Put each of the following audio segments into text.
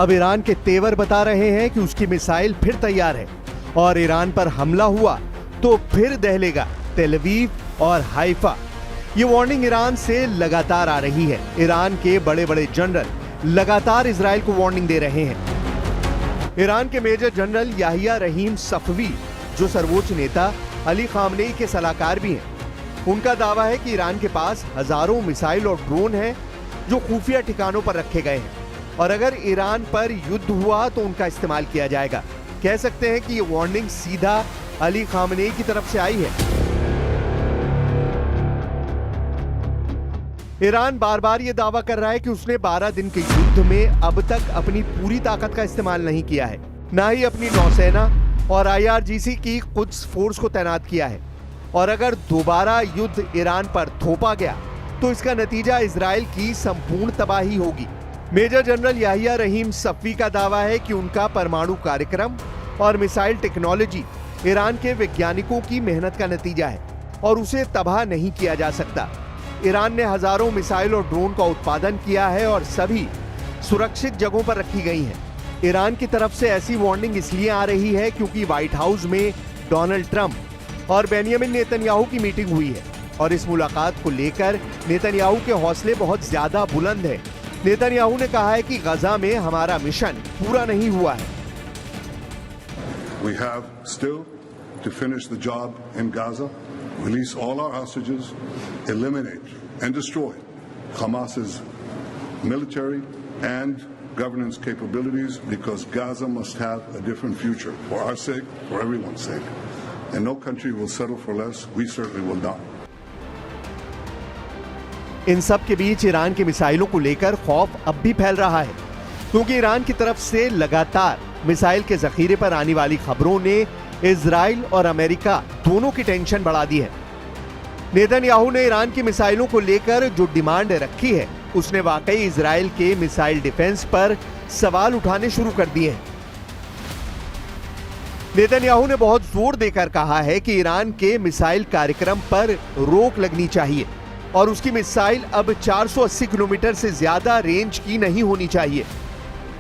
अब ईरान के तेवर बता रहे हैं कि उसकी मिसाइल फिर तैयार है और ईरान पर हमला हुआ तो फिर दहलेगा तेल अवीव और हाइफा। ये वार्निंग ईरान से लगातार आ रही है। ईरान के बड़े बड़े जनरल लगातार इजराइल को वार्निंग दे रहे हैं। ईरान के मेजर जनरल याहिया रहीम सफवी, जो सर्वोच्च नेता अली खामनेई के सलाहकार भी हैं, उनका दावा है कि ईरान के पास हजारों मिसाइल और ड्रोन हैं जो खुफिया ठिकानों पर रखे गए हैं और अगर ईरान पर युद्ध हुआ तो उनका इस्तेमाल किया जाएगा। कह सकते हैं कि ये वार्निंग सीधा अली खामनेई की तरफ से आई है। ईरान बार बार ये दावा कर रहा है कि उसने 12 दिन के युद्ध में अब तक अपनी पूरी ताकत का इस्तेमाल नहीं किया है, ना ही अपनी नौसेना और IRGC की कुद्स फोर्स को तैनात किया है और अगर दोबारा युद्ध ईरान पर थोपा गया तो इसका नतीजा इजराइल की संपूर्ण तबाही होगी। मेजर जनरल याहिया रहीम सफवी का दावा है कि उनका परमाणु कार्यक्रम और मिसाइल टेक्नोलॉजी ईरान के वैज्ञानिकों की मेहनत का नतीजा है और उसे तबाह नहीं किया जा सकता। ईरान ने हजारों मिसाइल और ड्रोन का उत्पादन किया है और सभी सुरक्षित जगहों पर रखी गई हैं। ईरान की तरफ से ऐसी वार्निंग इसलिए आ रही है क्योंकि व्हाइट हाउस में डोनाल्ड ट्रंप और बेंजामिन नेतन्याहू की मीटिंग हुई है और इस मुलाकात को लेकर नेतन्याहू के हौसले बहुत ज्यादा बुलंद है। नेतन्याहू ने कहा है कि गजा में हमारा मिशन पूरा नहीं हुआ है। We have still to finish the job in Gaza, release all our hostages, eliminate and destroy Hamas's military and governance capabilities because Gaza must have a different future for our sake, for everyone's sake. And no country will settle for less. We certainly will not. इन सब के बीच Iran की मिसाइलों को लेकर खौफ अब भी फैल रहा है क्योंकि ईरान की तरफ से लगातार मिसाइल के जखीरे पर आने वाली खबरों ने इजराइल और अमेरिका दोनों की टेंशन बढ़ा दी है। नेतन्याहू ने ईरान की मिसाइलों को लेकर जो डिमांड रखी है उसने वाकई इजराइल के मिसाइल डिफेंस पर सवाल उठाने शुरू कर दिए हैं। नेतन्याहू ने बहुत जोर देकर कहा है कि ईरान के मिसाइल कार्यक्रम पर रोक लगनी चाहिए और उसकी मिसाइल अब 480 किलोमीटर से ज्यादा रेंज की नहीं होनी चाहिए।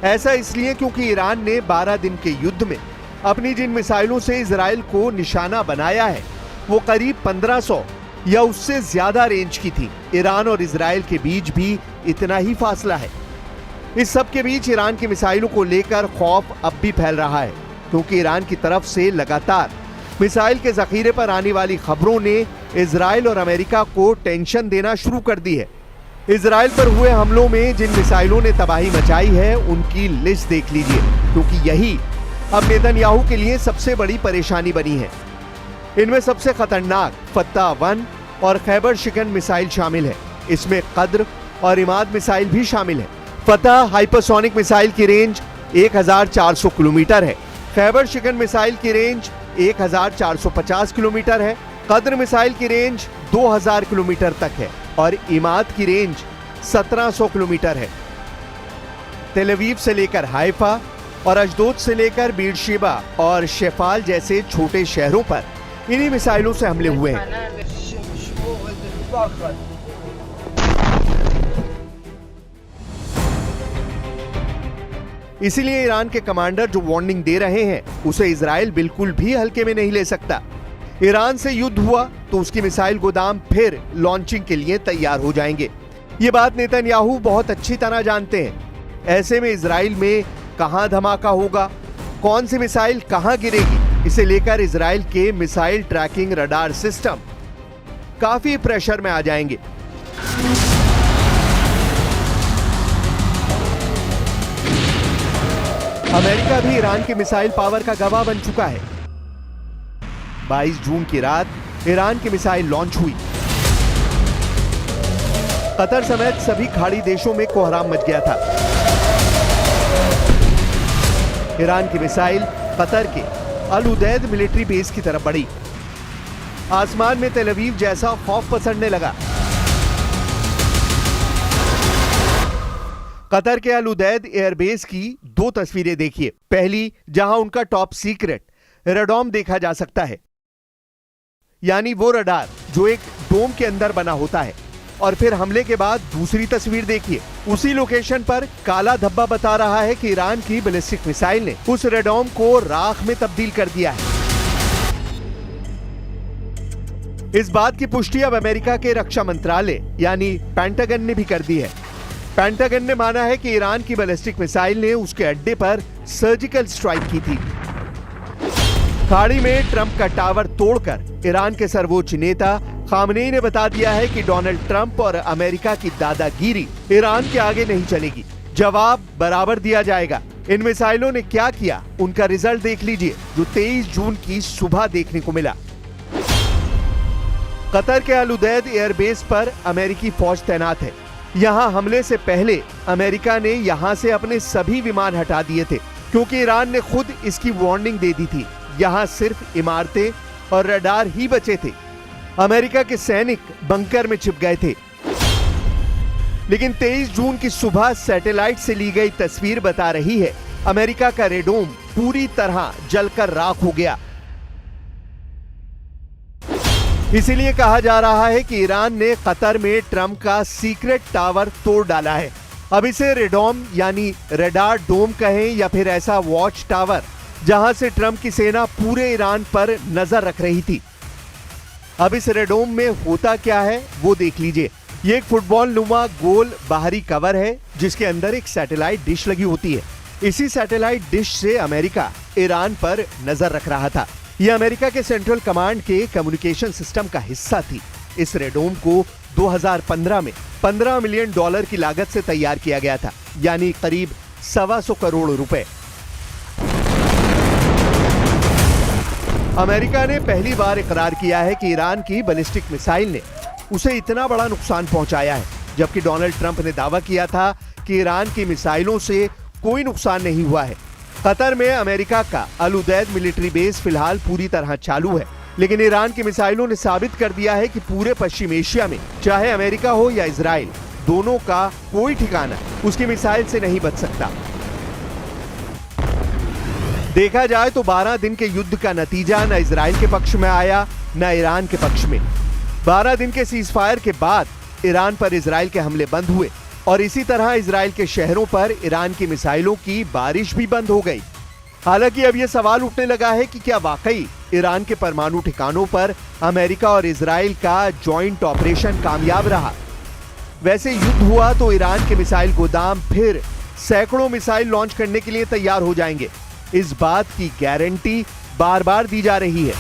ऐसा इसलिए क्योंकि ईरान ने 12 दिन के युद्ध में अपनी जिन मिसाइलों से इजराइल को निशाना बनाया है वो करीब 1500 या उससे ज्यादा रेंज की थी। ईरान और इजराइल के बीच भी इतना ही फासला है। इस सब के बीच ईरान की मिसाइलों को लेकर खौफ अब भी फैल रहा है क्योंकि ईरान की तरफ से लगातार मिसाइल के जखीरे पर आने वाली खबरों ने इजराइल और अमेरिका को टेंशन देना शुरू कर दी है। इजराइल पर हुए हमलों में जिन मिसाइलों ने तबाही मचाई है उनकी लिस्ट देख लीजिए क्योंकि यही अब नेतन्याहू के लिए सबसे बड़ी परेशानी बनी है। इनमें सबसे खतरनाक फत्ता-1 और खैबर शिकन मिसाइल शामिल है। इसमें कद्र और इमाद मिसाइल भी शामिल है। फतह हाइपरसोनिक मिसाइल की रेंज 1400 किलोमीटर है। खैबर शिकन मिसाइल की रेंज 1450 किलोमीटर है। कद्र मिसाइल की रेंज 2000 किलोमीटर तक है और इमाद की रेंज 1700 किलोमीटर है। तेल अवीव से लेकर हाइफा और अशदोद से लेकर बीरशेबा और शेफाल जैसे छोटे शहरों पर इन्हीं मिसाइलों से हमले हुए हैं। इसीलिए ईरान के कमांडर जो वार्निंग दे रहे हैं उसे इजराइल बिल्कुल भी हल्के में नहीं ले सकता। ईरान से युद्ध हुआ तो उसकी मिसाइल गोदाम फिर लॉन्चिंग के लिए तैयार हो जाएंगे। ये बात नेतन्याहू बहुत अच्छी तरह जानते हैं। ऐसे में इजराइल में कहां धमाका होगा, कौन सी मिसाइल कहां गिरेगी, इसे लेकर इजराइल के मिसाइल ट्रैकिंग रडार सिस्टम काफी प्रेशर में आ जाएंगे। अमेरिका भी ईरान की मिसाइल पावर का गवाह बन चुका है। 22 जून की रात ईरान की मिसाइल लॉन्च हुई। कतर समेत सभी खाड़ी देशों में कोहराम मच गया था। ईरान की मिसाइल कतर के अल उदैद मिलिट्री बेस की तरफ बढ़ी। आसमान में तेल अवीव जैसा खौफ पसरने लगा। कतर के अल उदैद एयरबेस की 2 तस्वीरें देखिए। पहली, जहां उनका टॉप सीक्रेट रडार देखा जा सकता है, यानी वो रडार जो एक डोम के अंदर बना होता है, और फिर हमले के बाद दूसरी तस्वीर देखिए। उसी लोकेशन पर काला धब्बा बता रहा है कि ईरान की बैलिस्टिक मिसाइल ने उस रेडॉम को राख में तब्दील कर दिया है। इस बात की पुष्टि अब अमेरिका के रक्षा मंत्रालय यानी पेंटागन ने भी कर दी है। पेंटागन ने माना है कि ईरान की बैलिस्टिक मिसाइल ने उसके अड्डे पर सर्जिकल स्ट्राइक की थी। खाड़ी में ट्रंप का टावर तोड़कर ईरान के सर्वोच्च नेता खामनेई ने बता दिया है कि डोनाल्ड ट्रंप और अमेरिका की दादागिरी ईरान के आगे नहीं चलेगी, जवाब बराबर दिया जाएगा। इन मिसाइलों ने क्या किया, उनका रिजल्ट देख लीजिए, जो 23 जून की सुबह देखने को मिला। कतर के अल उदैद एयरबेस पर अमेरिकी फौज तैनात है। यहां हमले से पहले अमेरिका ने यहां से अपने सभी विमान हटा दिए थे, क्योंकि ईरान ने खुद इसकी वार्निंग दे दी थी। यहां सिर्फ इमारतें और रडार ही बचे थे। अमेरिका के सैनिक बंकर में छिप गए थे। लेकिन 23 जून की सुबह सैटेलाइट से ली गई तस्वीर बता रही है अमेरिका का रेडोम पूरी तरह जलकर राख हो गया। इसीलिए कहा जा रहा है कि ईरान ने कतर में ट्रंप का सीक्रेट टावर तोड़ डाला है। अब इसे रेडोम यानी रडार डोम कहें या फिर ऐसा वॉच टावर जहां से ट्रंप की सेना पूरे ईरान पर नजर रख रही थी। अब इस रेडोम में होता क्या है वो देख लीजिए। ये एक फुटबॉल नुमा गोल बाहरी कवर है जिसके अंदर एक सैटेलाइट डिश लगी होती है। इसी सैटेलाइट डिश से अमेरिका ईरान पर नजर रख रहा था। यह अमेरिका के सेंट्रल कमांड के कम्युनिकेशन सिस्टम का हिस्सा थी। इस रेडोम को 2015 में $15 मिलियन की लागत से तैयार किया गया था, यानी करीब 125 करोड़ रुपए। अमेरिका ने पहली बार इकरार किया है कि ईरान की बैलिस्टिक मिसाइल ने उसे इतना बड़ा नुकसान पहुंचाया है, जबकि डोनाल्ड ट्रंप ने दावा किया था कि ईरान की मिसाइलों से कोई नुकसान नहीं हुआ है। कतर में अमेरिका का अल उदैद मिलिट्री बेस फिलहाल पूरी तरह चालू है, लेकिन ईरान की मिसाइलों ने साबित कर दिया है कि पूरे पश्चिम एशिया में, चाहे अमेरिका हो या इजराइल, दोनों का कोई ठिकाना उसकी मिसाइल से नहीं बच सकता। देखा जाए तो 12 दिन के युद्ध का नतीजा न इजराइल के पक्ष में आया न ईरान के पक्ष में। 12 दिन के सीजफायर के बाद ईरान पर इजराइल के हमले बंद हुए और इसी तरह इजराइल के शहरों पर ईरान की मिसाइलों की बारिश भी बंद हो गई। हालांकि अब यह सवाल उठने लगा है कि क्या वाकई ईरान के परमाणु ठिकानों पर अमेरिका और इजराइल का जॉइंट ऑपरेशन कामयाब रहा। वैसे युद्ध हुआ तो ईरान के मिसाइल गोदाम फिर सैकड़ों मिसाइल लॉन्च करने के लिए तैयार हो जाएंगे। इस बात की गारंटी बार बार दी जा रही है।